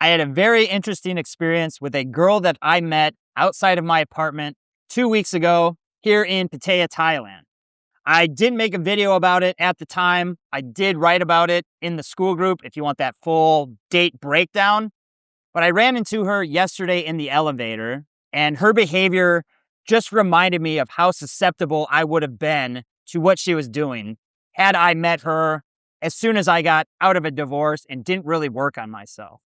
I had a very interesting experience with a girl that I met outside of my apartment 2 weeks ago here in Pattaya, Thailand. I didn't make a video about it at the time. I did write about it in the school group if you want that full date breakdown. But I ran into her yesterday in the elevator, and her behavior just reminded me of how susceptible I would have been to what she was doing had I met her as soon as I got out of a divorce and didn't really work on myself.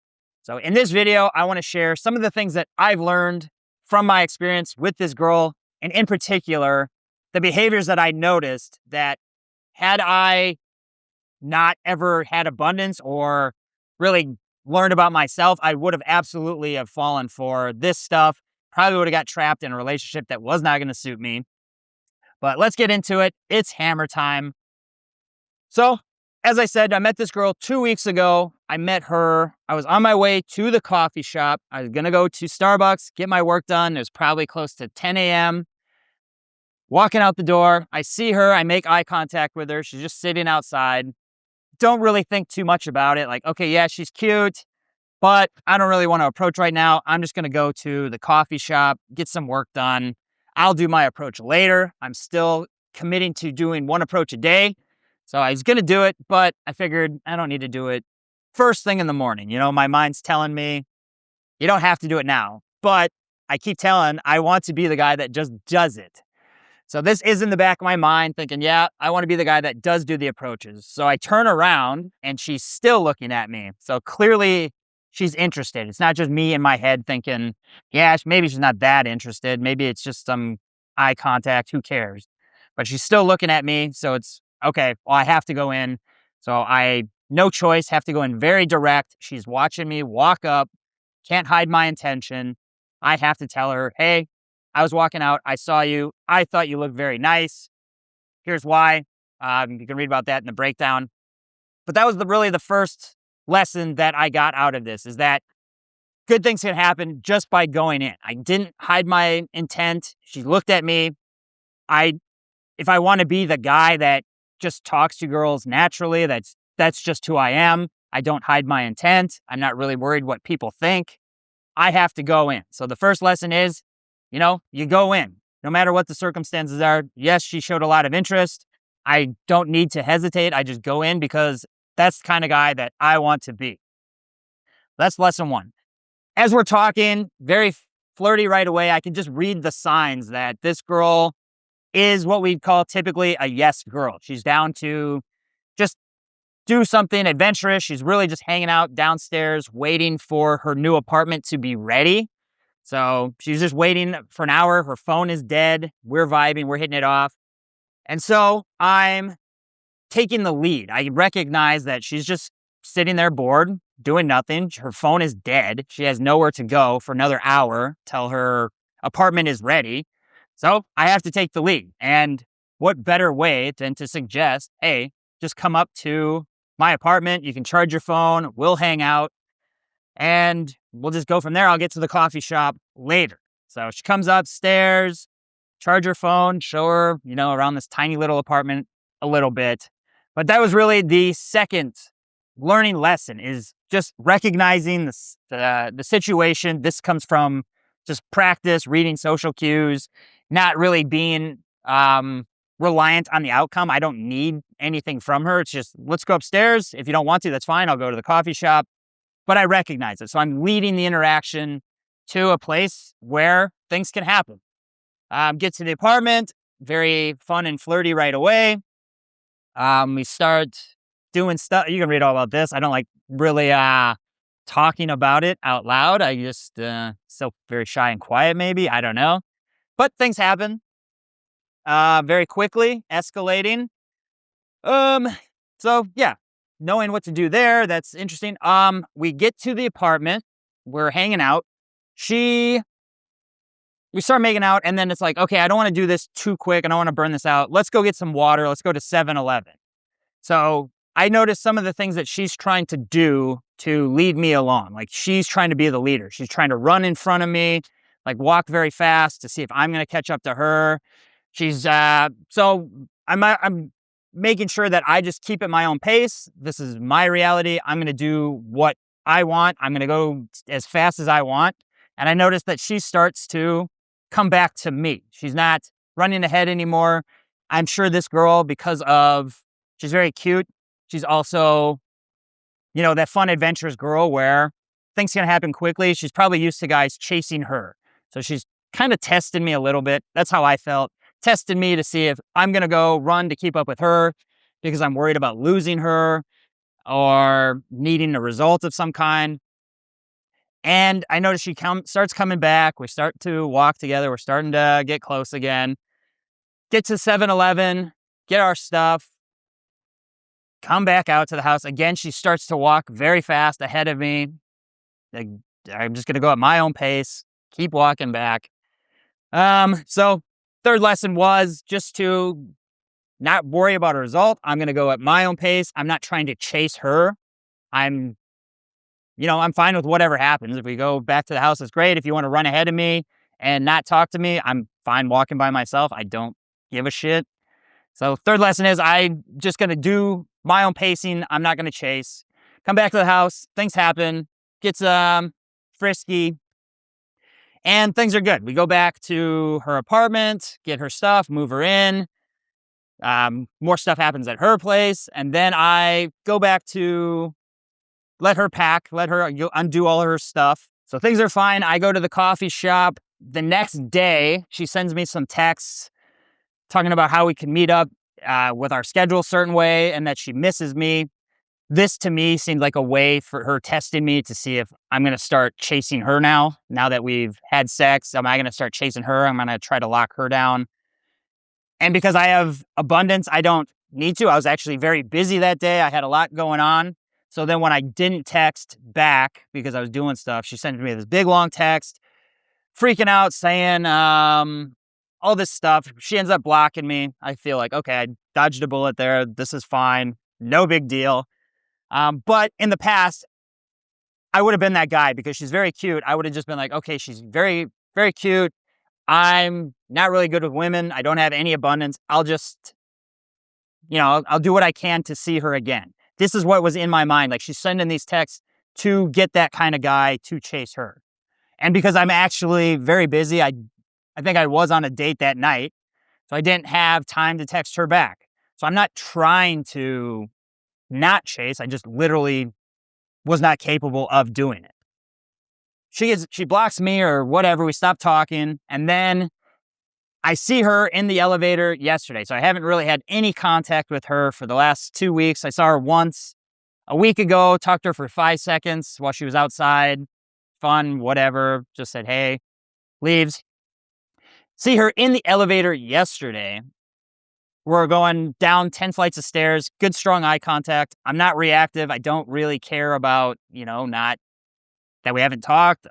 So in this video, I want to share some of the things that I've learned from my experience with this girl, and in particular, the behaviors that I noticed that had I not ever had abundance or really learned about myself, I would have absolutely have fallen for this stuff. Probably would have got trapped in a relationship that was not going to suit me. But let's get into it. It's hammer time. So, as I said, I met this girl 2 weeks ago. I met her. I was on my way to the coffee shop. I was going to go to Starbucks, get my work done. It was probably close to 10 a.m. Walking out the door, I see her. I make eye contact with her. She's just sitting outside. Don't really think too much about it. Like, okay, yeah, she's cute, but I don't really want to approach right now. I'm just going to go to the coffee shop, get some work done. I'll do my approach later. I'm still committing to doing one approach a day. So I was going to do it, but I figured I don't need to do it first thing in the morning. You know, my mind's telling me you don't have to do it now, but I keep telling I want to be the guy that just does it. So this is in the back of my mind thinking, yeah, I want to be the guy that does do the approaches. So I turn around and she's still looking at me. So clearly she's interested. It's not just me in my head thinking, yeah, maybe she's not that interested. Maybe it's just some eye contact. Who cares? But she's still looking at me. So it's okay. Well, I have to go in. So no choice, have to go in very direct. She's watching me walk up. Can't hide my intention. I have to tell her, hey, I was walking out. I saw you. I thought you looked very nice. Here's why. You can read about that in the breakdown. But that was really the first lesson that I got out of this, is that good things can happen just by going in. I didn't hide my intent. She looked at me. If I want to be the guy that just talks to girls naturally, that's just who I am. I don't hide my intent. I'm not really worried what people think. I have to go in. So the first lesson is, you go in, no matter what the circumstances are. Yes, she showed a lot of interest. I don't need to hesitate. I just go in because that's the kind of guy that I want to be. That's lesson one. As we're talking, very flirty right away, I can just read the signs that this girl is what we call typically a yes girl. She's down to just do something adventurous. She's really just hanging out downstairs, waiting for her new apartment to be ready. So she's just waiting for an hour. Her phone is dead. We're vibing. We're hitting it off. And so I'm taking the lead. I recognize that she's just sitting there bored, doing nothing. Her phone is dead. She has nowhere to go for another hour till her apartment is ready. So I have to take the lead. And what better way than to suggest, hey, just come up to my apartment. You can charge your phone. We'll hang out. And we'll just go from there. I'll get to the coffee shop later. So she comes upstairs, charge her phone, show her, around this tiny little apartment a little bit. But that was really the second learning lesson, is just recognizing the situation. This comes from just practice, reading social cues, not really being reliant on the outcome. I don't need anything from her. It's just, let's go upstairs. If you don't want to, that's fine. I'll go to the coffee shop. But I recognize it. So I'm leading the interaction to a place where things can happen. Get to the apartment, very fun and flirty right away. We start doing stuff. You can read all about this. I don't like really talking about it out loud. I just still very shy and quiet, maybe. I don't know. But things happen very quickly, escalating. So yeah. Knowing what to do there, that's interesting. We get to the apartment, we're hanging out. We start making out, and then it's like, okay, I don't want to do this too quick. I don't want to burn this out. Let's go get some water. Let's go to 7-Eleven. So I noticed some of the things that she's trying to do to lead me along. Like, she's trying to be the leader. She's trying to run in front of me, like walk very fast to see if I'm going to catch up to her. So I'm making sure that I just keep at my own pace. This is my reality. I'm going to do what I want. I'm going to go as fast as I want. And I noticed that she starts to come back to me. She's not running ahead anymore. I'm sure this girl, because of she's very cute. She's also, that fun, adventurous girl where things can happen quickly. She's probably used to guys chasing her. So she's kind of testing me a little bit. That's how I felt. Tested me to see if I'm going to go run to keep up with her because I'm worried about losing her or needing a result of some kind. And I noticed she starts coming back. We start to walk together. We're starting to get close again. Get to 7-Eleven, get our stuff, come back out to the house. Again, she starts to walk very fast ahead of me. Like, I'm just going to go at my own pace, keep walking back. So third lesson was just to not worry about a result. I'm going to go at my own pace. I'm not trying to chase her. I'm fine with whatever happens. If we go back to the house, it's great. If you want to run ahead of me and not talk to me, I'm fine walking by myself. I don't give a shit. So third lesson is I'm just going to do my own pacing. I'm not going to chase. Come back to the house. Things happen. Gets frisky. And things are good. We go back to her apartment, get her stuff, move her in. More stuff happens at her place. And then I go back to let her pack, let her undo all her stuff. So things are fine. I go to the coffee shop. The next day, she sends me some texts talking about how we can meet up with our schedule a certain way and that she misses me. This to me seemed like a way for her testing me to see if I'm going to start chasing her now that we've had sex. Am I going to start chasing her? I'm going to try to lock her down. And because I have abundance, I don't need to. I was actually very busy that day. I had a lot going on. So then when I didn't text back because I was doing stuff, she sent me this big long text, freaking out, saying all this stuff. She ends up blocking me. I feel like, okay, I dodged a bullet there. This is fine. No big deal. But in the past, I would have been that guy because she's very cute. I would have just been like, okay, she's very, very cute. I'm not really good with women. I don't have any abundance. I'll just, I'll do what I can to see her again. This is what was in my mind. Like, she's sending these texts to get that kind of guy to chase her. And because I'm actually very busy, I think I was on a date that night. So I didn't have time to text her back. So I'm not trying to not chase. I just literally was not capable of doing it. She blocks me or whatever. We stop talking. And then I see her in the elevator yesterday. So I haven't really had any contact with her for the last 2 weeks. I saw her once a week ago, talked to her for 5 seconds while she was outside. Fun, whatever. Just said, hey, leaves. See her in the elevator yesterday. We're going down 10 flights of stairs, good, strong eye contact. I'm not reactive. I don't really care about, not that we haven't talked.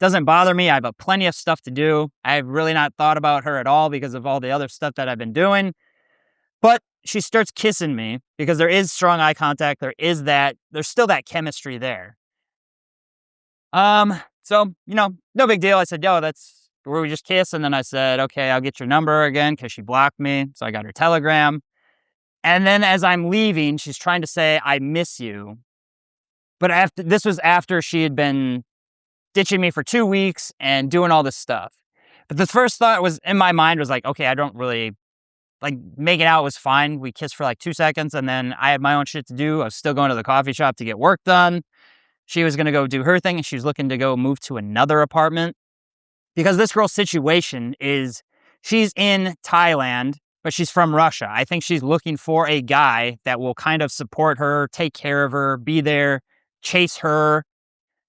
Doesn't bother me. I have plenty of stuff to do. I've really not thought about her at all because of all the other stuff that I've been doing. But she starts kissing me because there is strong eye contact. There's still that chemistry there. So, no big deal. I said, yo, that's where we just kiss. And then I said, okay, I'll get your number again because she blocked me. So I got her telegram. And then as I'm leaving, she's trying to say, I miss you. But this was after she had been ditching me for 2 weeks and doing all this stuff. But the first thought was in my mind was like, okay, I don't really making out was fine. We kissed for like 2 seconds and then I had my own shit to do. I was still going to the coffee shop to get work done. She was going to go do her thing and she was looking to go move to another apartment because this girl's situation is she's in Thailand, but she's from Russia. I think she's looking for a guy that will kind of support her, take care of her, be there, chase her.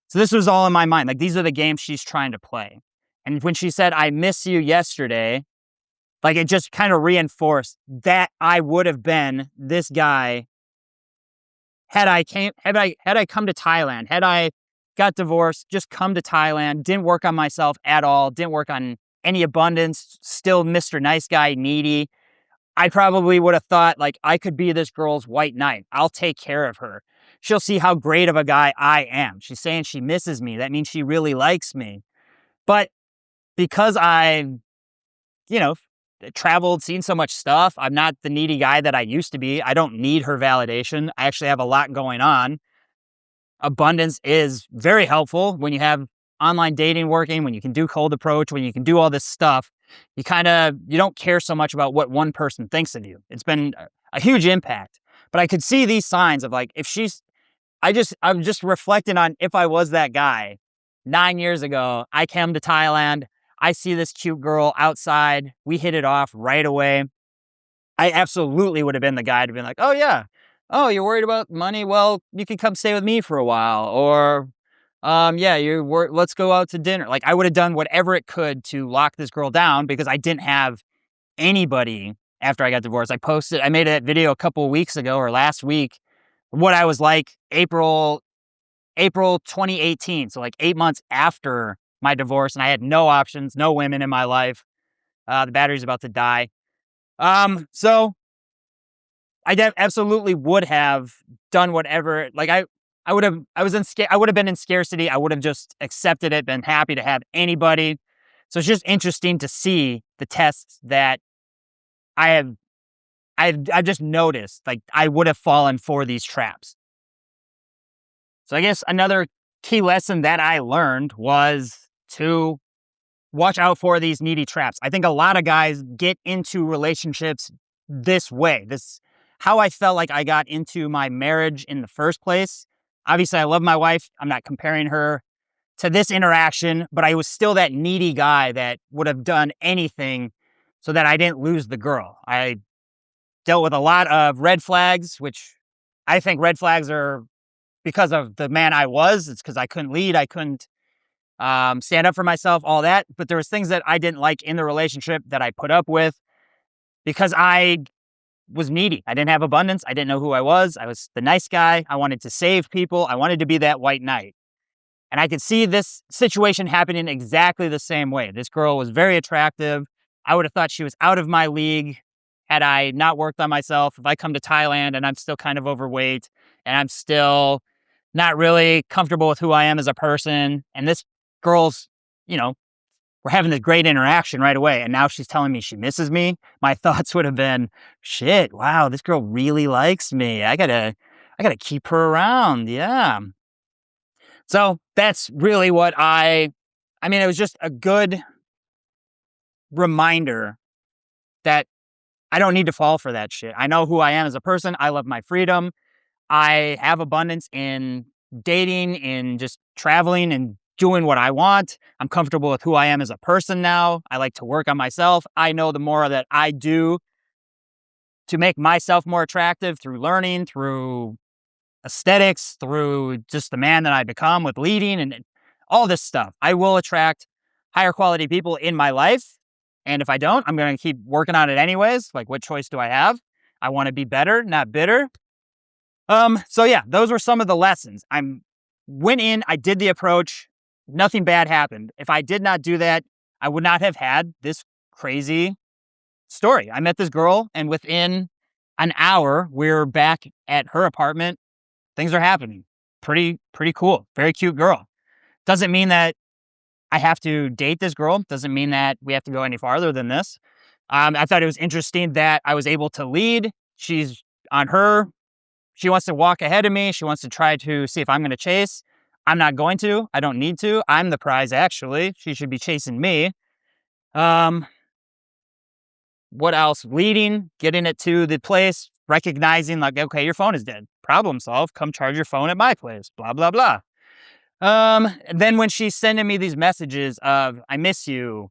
So this was all in my mind. Like, these are the games she's trying to play. And when she said, I miss you yesterday, it just kind of reinforced that I would have been this guy had I come to Thailand, had I got divorced, just come to Thailand, didn't work on myself at all, didn't work on any abundance, still Mr. Nice Guy, needy. I probably would have thought I could be this girl's white knight. I'll take care of her. She'll see how great of a guy I am. She's saying she misses me. That means she really likes me. But because I, traveled, seen so much stuff, I'm not the needy guy that I used to be. I don't need her validation. I actually have a lot going on. abundance is very helpful when you have online dating working, when you can do cold approach, when you can do all this stuff. You don't care so much about what one person thinks of you. It's been a huge impact. But I could see these signs of like, if she's I'm just reflecting on if I was that guy 9 years ago. I came to Thailand. I see this cute girl outside. We hit it off right away. I absolutely would have been the guy to be like, oh, yeah. Oh, you're worried about money? Well, you can come stay with me for a while. Or, yeah, let's go out to dinner. Like, I would have done whatever it could to lock this girl down because I didn't have anybody after I got divorced. I made that video a couple of weeks ago or last week, what I was like April 2018. So like 8 months after my divorce, and I had no options, no women in my life. The battery's about to die. So absolutely would have done whatever. Like I would have, I would have been in scarcity. I would have just accepted it, been happy to have anybody. So it's just interesting to see the tests that I've just noticed, like I would have fallen for these traps. So I guess another key lesson that I learned was to watch out for these needy traps. I think a lot of guys get into relationships this way. This how I felt like I got into my marriage in the first place. Obviously, I love my wife. I'm not comparing her to this interaction, but I was still that needy guy that would have done anything so that I didn't lose the girl. I dealt with a lot of red flags, which I think red flags are because of the man I was. It's because I couldn't lead. I couldn't stand up for myself, all that. But there was things that I didn't like in the relationship that I put up with because I was needy. I didn't have abundance. I didn't know who I was. I was the nice guy. I wanted to save people. I wanted to be that white knight. And I could see this situation happening exactly the same way. This girl was very attractive. I would have thought she was out of my league had I not worked on myself. If I come to Thailand and I'm still kind of overweight and I'm still not really comfortable with who I am as a person, and this girl's, we're having this great interaction right away, and now she's telling me she misses me, my thoughts would have been, shit, wow, this girl really likes me. I gotta keep her around. Yeah. So that's really what it was just a good reminder that I don't need to fall for that shit. I know who I am as a person. I love my freedom. I have abundance in dating, in just traveling and doing what I want. I'm comfortable with who I am as a person now. I like to work on myself. I know the more that I do to make myself more attractive through learning, through aesthetics, through just the man that I become with leading and all this stuff, I will attract higher quality people in my life. And if I don't, I'm going to keep working on it anyways. Like, what choice do I have? I want to be better, not bitter. So yeah, those were some of the lessons. Went in, I did the approach, nothing bad happened. If I did not do that, I would not have had this crazy story. I met this girl, and within an hour, we're back at her apartment. Things are happening. Pretty cool. Very cute girl. Doesn't mean that I have to date this girl. Doesn't mean that we have to go any farther than this. I thought it was interesting that I was able to lead. She's on her. She wants to walk ahead of me. She wants to try to see if I'm going to chase. I'm not going to. I don't need to. I'm the prize, actually. She should be chasing me. What else? Leading, getting it to the place, recognizing like, okay, your phone is dead. Problem solved. Come charge your phone at my place. Blah, blah, blah. Then when she's sending me these messages of, I miss you,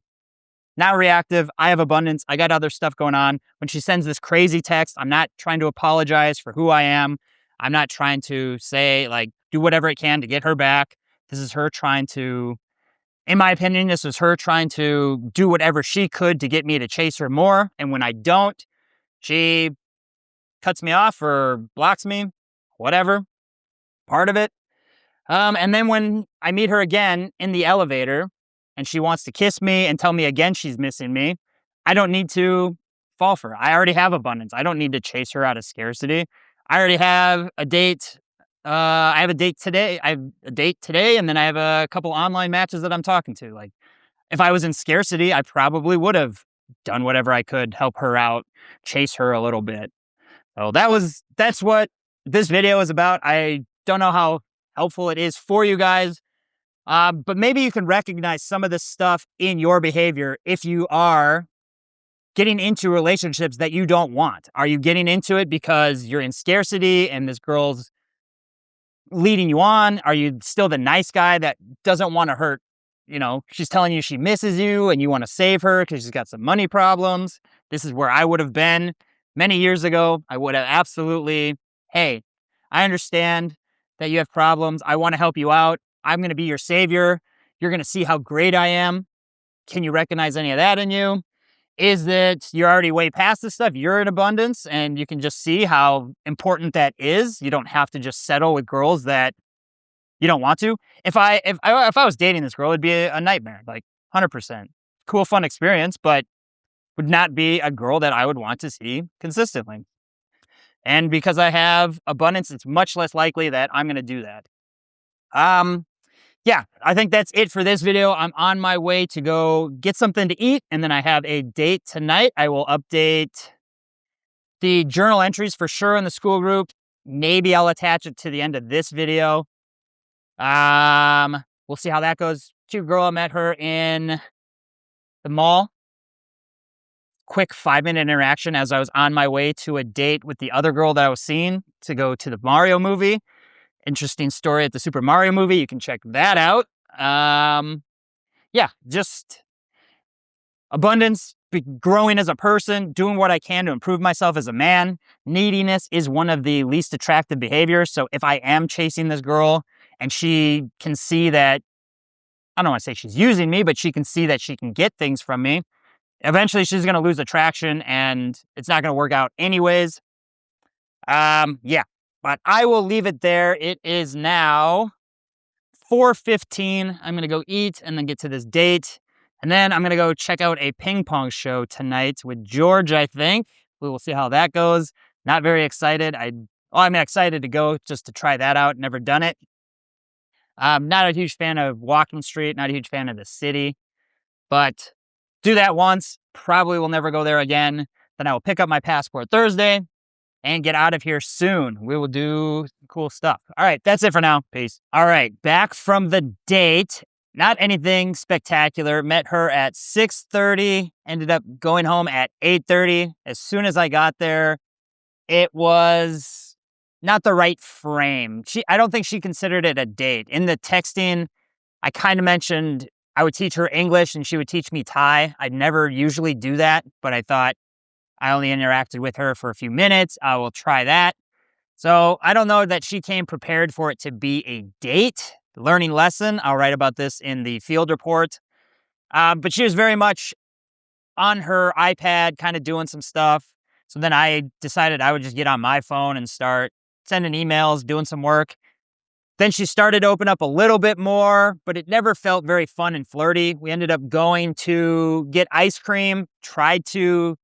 not reactive, I have abundance, I got other stuff going on. When she sends this crazy text, I'm not trying to apologize for who I am. I'm not trying to say, like, do whatever it can to get her back. This is her trying to, in my opinion, this is her trying to do whatever she could to get me to chase her more. And when I don't, she cuts me off or blocks me, whatever, part of it. And then when I meet her again in the elevator and she wants to kiss me and tell me again she's missing me, I don't need to fall for her. I already have abundance. I don't need to chase her out of scarcity. I already have a date. I have a date today. I have a date today, and then I have a couple online matches that I'm talking to. Like, if I was in scarcity, I probably would have done whatever I could, help her out, chase her a little bit. So that's what this video is about. I don't know how helpful it is for you guys. But maybe you can recognize some of this stuff in your behavior if you are getting into relationships that you don't want. Are you getting into it because you're in scarcity and this girl's leading you on? Are you still the nice guy that doesn't want to hurt? She's telling you she misses you and you want to save her because she's got some money problems. This is where I would have been many years ago. I would have absolutely, hey, I understand that you have problems. I want to help you out. I'm going to be your savior. You're going to see how great I am. Can you recognize any of that in you? Is that you're already way past this stuff? You're in abundance and you can just see how important that is. You don't have to just settle with girls that you don't want to. If I was dating this girl, it'd be a nightmare, like 100%. Cool, fun experience, but would not be a girl that I would want to see consistently. And because I have abundance, it's much less likely that I'm going to do that. Yeah, I think that's it for this video. I'm on my way to go get something to eat, and then I have a date tonight. I will update the journal entries for sure in the school group. Maybe I'll attach it to the end of this video. We'll see how that goes. Cute girl, I met her in the mall. Quick 5-minute interaction as I was on my way to a date with the other girl that I was seeing to go to the Mario movie. Interesting story at the Super Mario movie. You can check that out. Yeah, just abundance, growing as a person, doing what I can to improve myself as a man. Neediness is one of the least attractive behaviors. So if I am chasing this girl and she can see that, I don't want to say she's using me, but she can see that she can get things from me, eventually she's going to lose attraction and it's not going to work out anyways. Yeah, but I will leave it there. It is now 4:15. I'm going to go eat and then get to this date. And then I'm going to go check out a ping pong show tonight with George, I think. We will see how that goes. Not very excited. I'm excited to go just to try that out. Never done it. I'm not a huge fan of walking street, not a huge fan of the city, but do that once. Probably will never go there again. Then I will pick up my passport Thursday and get out of here soon. We will do cool stuff. All right, that's it for now. Peace. All right, back from the date. Not anything spectacular. Met her at 6:30, ended up going home at 8:30. As soon as I got there, it was not the right frame. I don't think she considered it a date. In the texting, I kind of mentioned I would teach her English and she would teach me Thai. I'd never usually do that, but I thought I only interacted with her for a few minutes. I will try that. So I don't know that she came prepared for it to be a date. Learning lesson. I'll write about this in the field report. But she was very much on her iPad, kind of doing some stuff. So then I decided I would just get on my phone and start sending emails, doing some work. Then she started to open up a little bit more, but it never felt very fun and flirty. We ended up going to get ice cream, tried to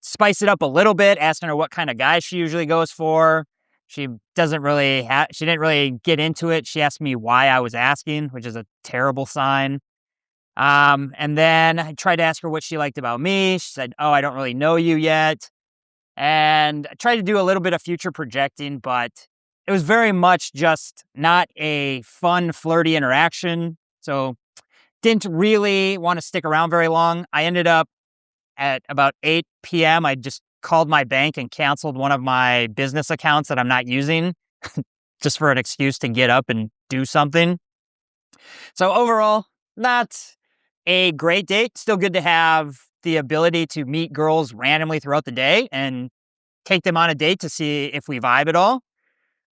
spice it up a little bit, asking her what kind of guy she usually goes for. She didn't really get into it. She asked me why I was asking, which is a terrible sign. And then I tried to ask her what she liked about me. She said, "Oh, I don't really know you yet." And I tried to do a little bit of future projecting, but it was very much just not a fun, flirty interaction. So didn't really want to stick around very long. I ended up at about 8 p.m. I just called my bank and canceled one of my business accounts that I'm not using just for an excuse to get up and do something. So overall, not a great date. Still good to have the ability to meet girls randomly throughout the day and take them on a date to see if we vibe at all.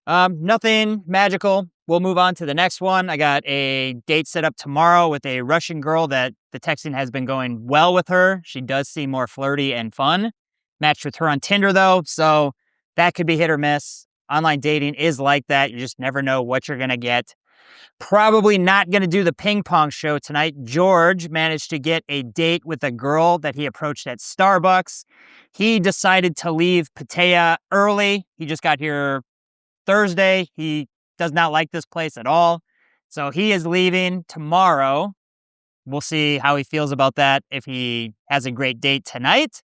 Nothing magical. We'll move on to the next one. I got a date set up tomorrow with a Russian girl that the texting has been going well with her. She does seem more flirty and fun. Matched with her on Tinder though, so that could be hit or miss. Online dating is like that. You just never know what you're going to get. Probably not going to do the ping pong show tonight. George managed to get a date with a girl that he approached at Starbucks. He decided to leave Pattaya early. He just got here Thursday. He does not like this place at all. So he is leaving tomorrow. We'll see how he feels about that, if he has a great date tonight.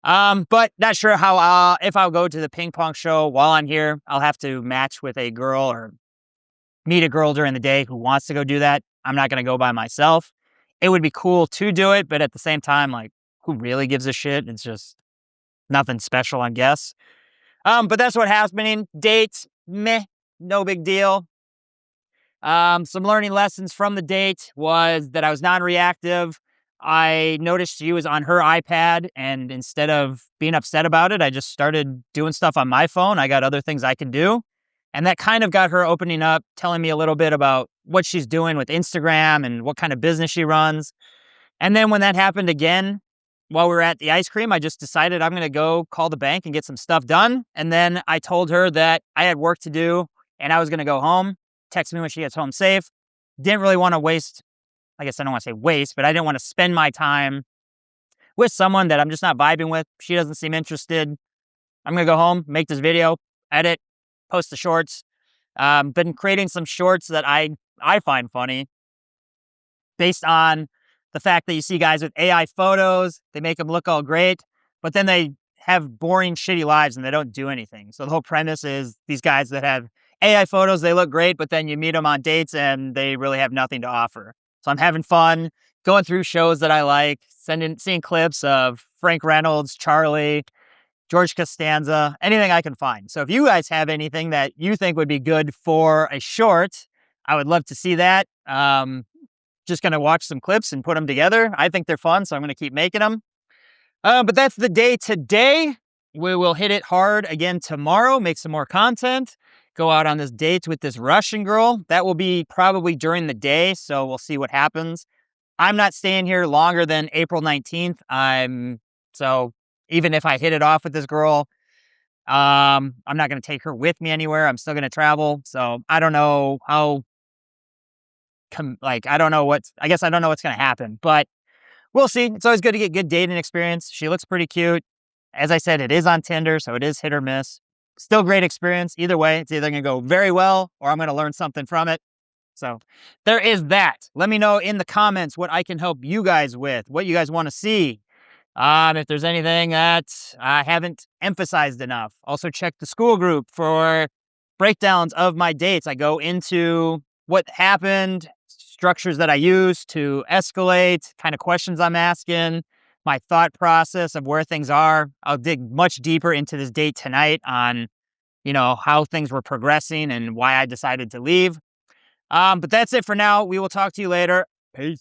But not sure how if I'll go to the ping pong show while I'm here. I'll have to match with a girl or meet a girl during the day who wants to go do that. I'm not going to go by myself. It would be cool to do it, but at the same time, like, who really gives a shit? It's just nothing special, I guess. But that's what happening. Dates, meh, no big deal. Some learning lessons from the date was that I was non-reactive. I noticed she was on her iPad, and instead of being upset about it, I just started doing stuff on my phone. I got other things I can do. And that kind of got her opening up, telling me a little bit about what she's doing with Instagram and what kind of business she runs. And then when that happened again, while we were at the ice cream, I just decided I'm going to go call the bank and get some stuff done. And then I told her that I had work to do and I was going to go home. Text me when she gets home safe. Didn't really want to waste, I guess I don't want to say waste, but I didn't want to spend my time with someone that I'm just not vibing with. She doesn't seem interested. I'm going to go home, make this video, edit, post the shorts. Been creating some shorts that I find funny based on the fact that you see guys with AI photos, they make them look all great, but then they have boring, shitty lives and they don't do anything. So the whole premise is these guys that have AI photos, they look great, but then you meet them on dates and they really have nothing to offer. So I'm having fun going through shows that I like, seeing clips of Frank Reynolds, Charlie, George Costanza, anything I can find. So if you guys have anything that you think would be good for a short, I would love to see that. Just going to watch some clips and put them together. I think they're fun, so I'm going to keep making them. But that's the day today. We will hit it hard again tomorrow, make some more content, go out on this date with this Russian girl. That will be probably during the day, so we'll see what happens. I'm not staying here longer than April 19th. So even if I hit it off with this girl, I'm not going to take her with me anywhere. I'm still going to travel. So I don't know how, I don't know what's going to happen, but we'll see. It's always good to get good dating experience. She looks pretty cute. As I said, it is on Tinder, so it is hit or miss. Still great experience. Either way, it's either going to go very well or I'm going to learn something from it. So there is that. Let me know in the comments what I can help you guys with, what you guys want to see. If there's anything that I haven't emphasized enough. Also check the school group for breakdowns of my dates. I go into what happened, structures that I use to escalate, kind of questions I'm asking, my thought process of where things are. I'll dig much deeper into this date tonight on, how things were progressing and why I decided to leave. But that's it for now. We will talk to you later. Peace.